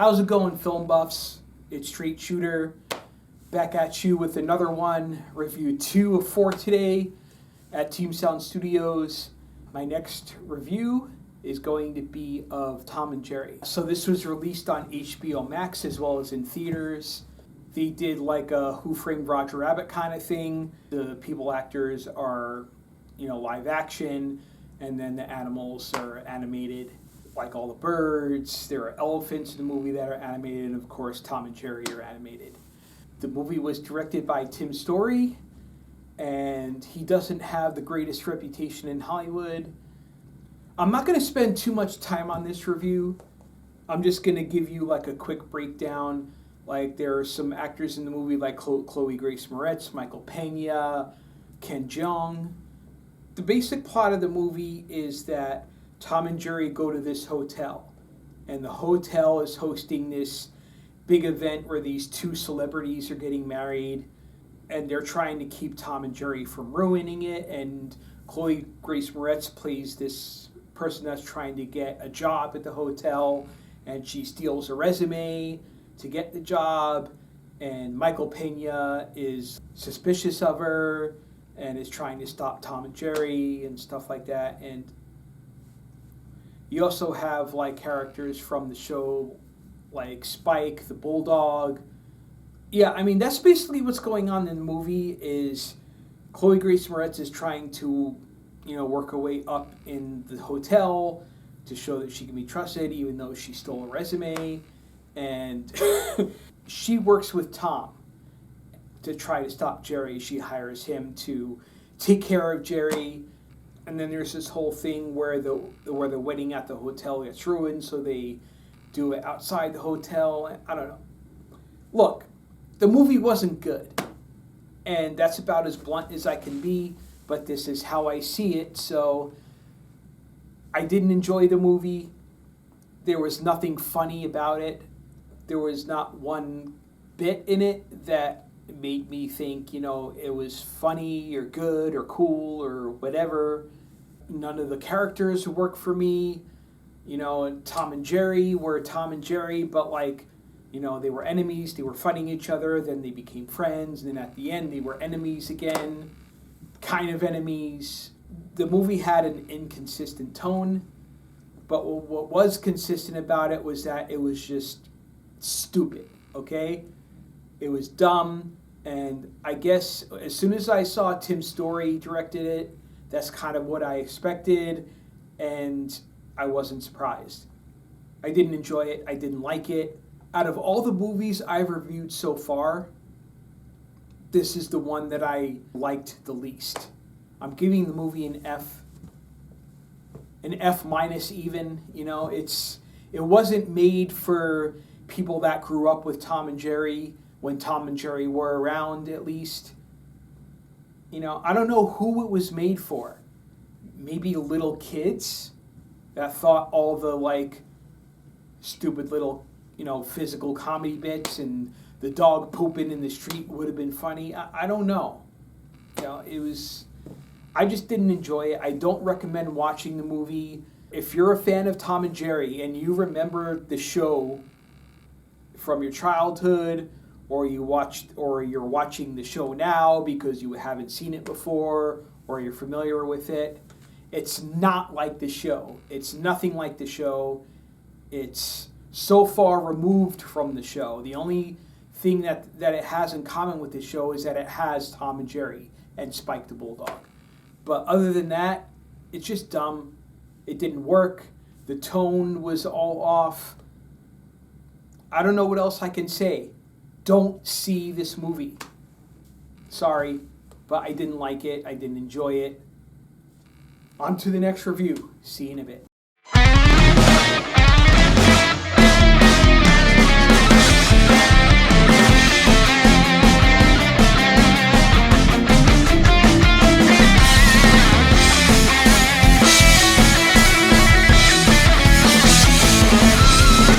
How's it going, film buffs? It's Straight Shooter back at you with another one. Review 2 of 4 today at Team Sound Studios. My next review is going to be of Tom and Jerry. So this was released on HBO Max as well as in theaters. They did like a Who Framed Roger Rabbit kind of thing. The people actors are, live action, and then the animals are animated, like all the birds. There are elephants in the movie that are animated, and of course Tom and Jerry are animated. The movie was directed by Tim Story, and he doesn't have the greatest reputation in Hollywood. I'm not going to spend too much time on this review. I'm just going to give you like a quick breakdown. Like, there are some actors in the movie like Chloe Grace Moretz, Michael Pena, Ken Jeong. The basic plot of the movie is that Tom and Jerry go to this hotel, and the hotel is hosting this big event where these two celebrities are getting married, and they're trying to keep Tom and Jerry from ruining it. And Chloe Grace Moretz plays this person that's trying to get a job at the hotel, and she steals a resume to get the job, and Michael Pena is suspicious of her and is trying to stop Tom and Jerry and stuff like that. And you also have like characters from the show like Spike the Bulldog. Yeah, I mean, that's basically what's going on in the movie. Is Chloe Grace Moretz is trying to, work her way up in the hotel to show that she can be trusted, even though she stole a resume. And she works with Tom to try to stop Jerry. She hires him to take care of Jerry. And then there's this whole thing where the wedding at the hotel gets ruined, so they do it outside the hotel. I don't know. Look, the movie wasn't good, and that's about as blunt as I can be, but this is how I see it. So I didn't enjoy the movie. There was nothing funny about it. There was not one bit in it that made me think, it was funny or good or cool or whatever. None of the characters worked for me. Tom and Jerry were Tom and Jerry, but they were enemies. They were fighting each other. Then they became friends. And then at the end, they were enemies again. Kind of enemies. The movie had an inconsistent tone. But what was consistent about it was that it was just stupid, okay? It was dumb. And I guess as soon as I saw Tim Story directed it, that's kind of what I expected. And I wasn't surprised. I didn't enjoy it. I didn't like it. Out of all the movies I've reviewed so far, this is the one that I liked the least. I'm giving the movie an F minus even. It wasn't made for people that grew up with Tom and Jerry when Tom and Jerry were around, at least. I don't know who it was made for. Maybe little kids that thought all the stupid little, physical comedy bits and the dog pooping in the street would have been funny. I don't know. I just didn't enjoy it. I don't recommend watching the movie. If you're a fan of Tom and Jerry and you remember the show from your childhood, or you're watching the show now because you haven't seen it before, or you're familiar with it, it's not like the show. It's nothing like the show. It's so far removed from the show. The only thing that it has in common with the show is that it has Tom and Jerry and Spike the Bulldog. But other than that, it's just dumb. It didn't work. The tone was all off. I don't know what else I can say. Don't see this movie. Sorry, but I didn't like it. I didn't enjoy it. On to the next review. See you in a bit.